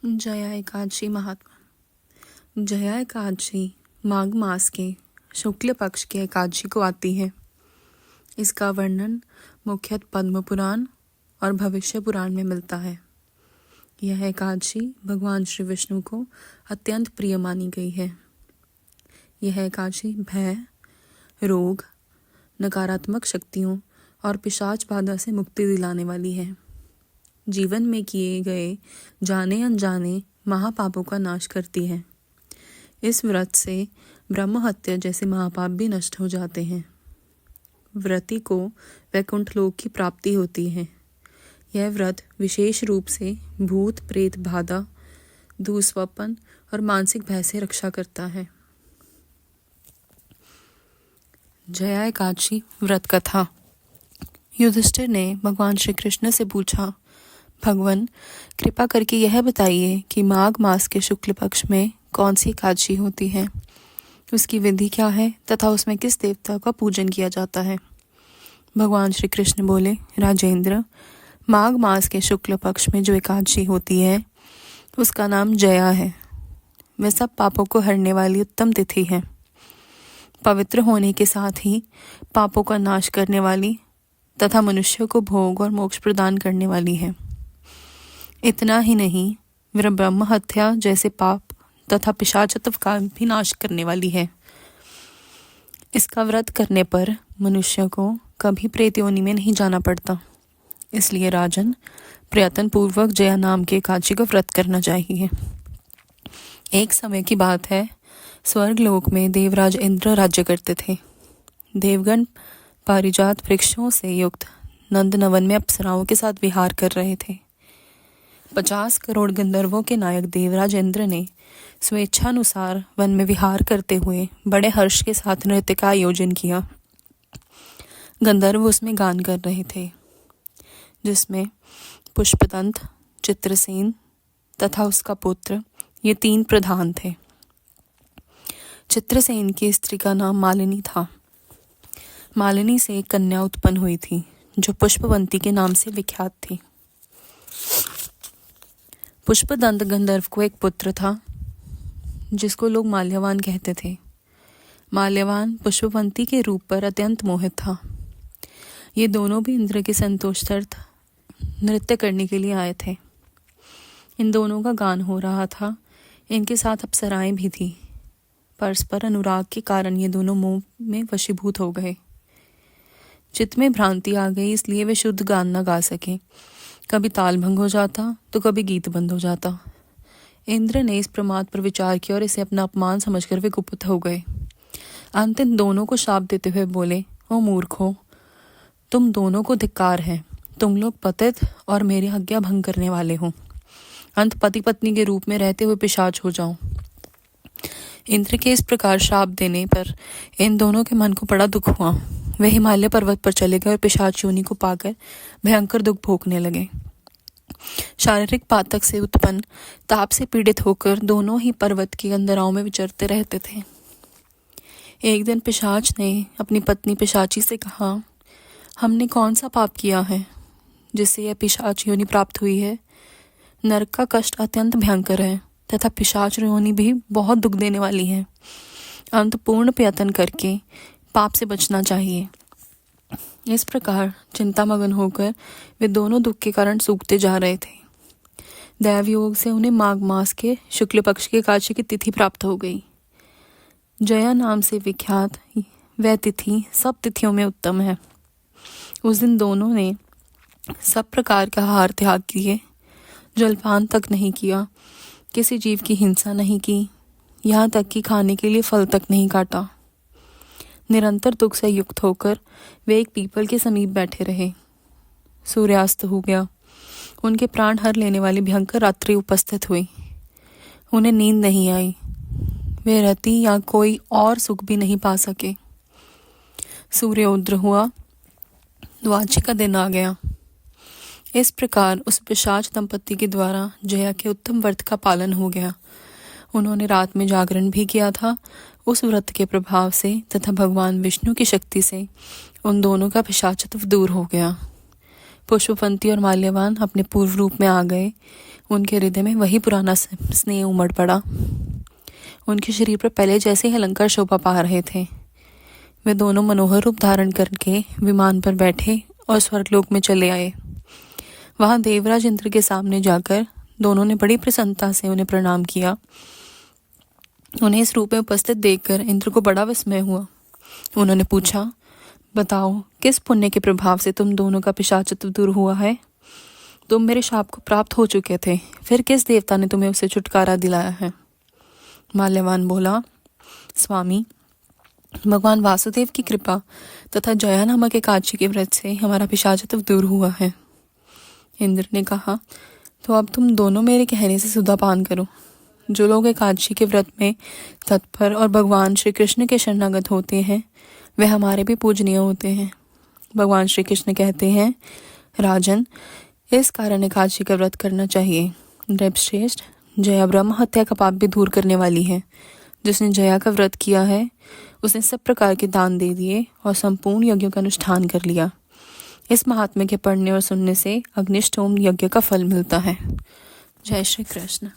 जया एकादशी महात्मा। जया एकादशी माघ मास के शुक्ल पक्ष के एकादशी को आती है। इसका वर्णन मुख्यतः पद्म पुराण और भविष्य पुराण में मिलता है। यह एकादशी भगवान श्री विष्णु को अत्यंत प्रिय मानी गई है। यह एकादशी भय, रोग, नकारात्मक शक्तियों और पिशाच बाधा से मुक्ति दिलाने वाली है। जीवन में किए गए जाने अनजाने महापापों का नाश करती है। इस व्रत से ब्रह्म हत्या जैसे महापाप भी नष्ट हो जाते हैं। व्रती को वैकुंठ लोक की प्राप्ति होती है। यह व्रत विशेष रूप से भूत प्रेत बाधा, दुःस्वप्न और मानसिक भय से रक्षा करता है। जया एकादशी व्रत कथा। युधिष्ठिर ने भगवान श्री कृष्ण से पूछा, भगवान कृपा करके यह बताइए कि माघ मास के शुक्ल पक्ष में कौन सी एकादशी होती है, उसकी विधि क्या है तथा उसमें किस देवता का पूजन किया जाता है। भगवान श्री कृष्ण बोले, राजेंद्र, माघ मास के शुक्ल पक्ष में जो एकादशी होती है उसका नाम जया है। वह सब पापों को हरने वाली उत्तम तिथि है। पवित्र होने के साथ ही पापों का नाश करने वाली तथा मनुष्य को भोग और मोक्ष प्रदान करने वाली है। इतना ही नहीं, वह ब्रह्म हत्या जैसे पाप तथा पिशाचत्व का भी नाश करने वाली है। इसका व्रत करने पर मनुष्य को कभी प्रेत योनि में नहीं जाना पड़ता। इसलिए राजन, प्रयत्न पूर्वक जया नाम के एकादशी का व्रत करना चाहिए। एक समय की बात है, स्वर्ग लोक में देवराज इंद्र राज्य करते थे। देवगण पारिजात वृक्षों से युक्त नंदनवन में अप्सराओं के साथ विहार कर रहे थे। 50 करोड़ गंधर्वों के नायक देवराज इंद्र ने स्वेच्छानुसार वन में विहार करते हुए बड़े हर्ष के साथ नृत्य का आयोजन किया। गंधर्व उसमें गान कर रहे थे, जिसमें पुष्पदंत, चित्रसेन तथा उसका पुत्र, ये 3 प्रधान थे। चित्रसेन की स्त्री का नाम मालिनी था। मालिनी से एक कन्या उत्पन्न हुई थी जो पुष्पवंती के नाम से विख्यात थी। पुष्पदंत गंधर्व को एक पुत्र था जिसको लोग माल्यवान कहते थे। माल्यवान पुष्पवंती के रूप पर अत्यंत मोहित था। ये दोनों भी इंद्र के संतोषार्थ नृत्य करने के लिए आए थे। इन दोनों का गान हो रहा था। इनके साथ अप्सराएं भी थी। परस्पर अनुराग के कारण ये दोनों मोह में वशीभूत हो गए। चित्त में भ्रांति आ गई, इसलिए वे शुद्ध गान न गा सके। कभी ताल भंग हो जाता तो कभी गीत बंद हो जाता। इंद्र ने इस प्रमाद पर विचार किया और इसे अपना अपमान समझकर वे कुपित हो गए। अंत इन दोनों को शाप देते हुए बोले, ओ मूर्खों, तुम दोनों को धिक्कार है। तुम लोग पतित और मेरी आज्ञा भंग करने वाले हो। अंत पति पत्नी के रूप में रहते हुए पिशाच हो जाओ। इंद्र के इस प्रकार शाप देने पर इन दोनों के मन को बड़ा दुख हुआ। वे हिमालय पर्वत पर चले गए और पिशाच योनि को पाकर भयंकर दुख भोगने लगे। शारीरिक पातक से उत्पन्न ताप से पीड़ित होकर दोनों ही पर्वत की अंदराओं में विचरते रहते थे। एक दिन पिशाच ने अपनी पत्नी पिशाची से कहा, हमने कौन सा पाप किया है जिससे यह पिशाच योनि प्राप्त हुई है। नरक का कष्ट अत्यंत भयंकर है तथा पिशाच योनि भी बहुत दुख देने वाली है। अंत पूर्ण प्रयत्न करके पाप से बचना चाहिए। इस प्रकार चिंतामग्न होकर वे दोनों दुख के कारण सूखते जा रहे थे। दैव योग से उन्हें माघ मास के शुक्ल पक्ष की एकादशी की तिथि प्राप्त हो गई। जया नाम से विख्यात वह तिथि सब तिथियों में उत्तम है। उस दिन दोनों ने सब प्रकार का आहार त्याग किए, जलपान तक नहीं किया, किसी जीव की हिंसा नहीं की, यहाँ तक कि खाने के लिए फल तक नहीं काटा। निरंतर दुख से युक्त होकर वे एक पीपल के समीप बैठे रहे। सूर्यास्त हो गया। उनके प्राण हर लेने वाली भयंकर रात्रि उपस्थित हुई। उन्हें नींद नहीं आई। वे रति या कोई और सुख भी नहीं पा सके। सूर्योदय हुआ। द्वादशी का दिन आ गया। इस प्रकार उस पिशाच दंपति के द्वारा जया के उत्तम व्रत का पालन हो गया। उन्होंने रात में जागरण भी किया था। उस व्रत के प्रभाव से तथा भगवान विष्णु की शक्ति से उन दोनों का पिशाचत्व दूर हो गया। पुष्पवंती और माल्यवान अपने पूर्व रूप में आ गए। उनके हृदय में वही पुराना स्नेह उमड़ पड़ा। उनके शरीर पर पहले जैसे ही अलंकार शोभा पा रहे थे। वे दोनों मनोहर रूप धारण करके विमान पर बैठे और स्वर्गलोक में चले आए। वहां देवराज इंद्र के सामने जाकर दोनों ने बड़ी प्रसन्नता से उन्हें प्रणाम किया। उन्हें इस रूप में उपस्थित देखकर इंद्र को बड़ा विस्मय हुआ। उन्होंने पूछा, बताओ, किस पुण्य के प्रभाव से तुम दोनों का पिशाचत्व दूर हुआ है? तुम मेरे शाप को प्राप्त हो चुके थे, फिर किस देवता ने तुम्हें उससे छुटकारा दिलाया है? माल्यवान बोला, स्वामी, भगवान वासुदेव की कृपा तथा जया नामक एक काची के व्रत से हमारा पिशाचत्व दूर हुआ है। इंद्र ने कहा, तो अब तुम दोनों मेरे कहने से सुधा पान करो। जो लोग एकादशी के व्रत में तत्पर और भगवान श्री कृष्ण के शरणागत होते हैं, वे हमारे भी पूजनीय होते हैं। भगवान श्री कृष्ण कहते हैं, राजन, इस कारण एकादशी का व्रत करना चाहिए। नृपश्रेष्ठ, जया ब्रह्म हत्या का पाप भी दूर करने वाली है। जिसने जया का व्रत किया है, उसने सब प्रकार के दान दे दिए और संपूर्ण यज्ञों का अनुष्ठान कर लिया। इस महात्म्य के पढ़ने और सुनने से अग्निष्टोम यज्ञ का फल मिलता है। जय श्री कृष्ण।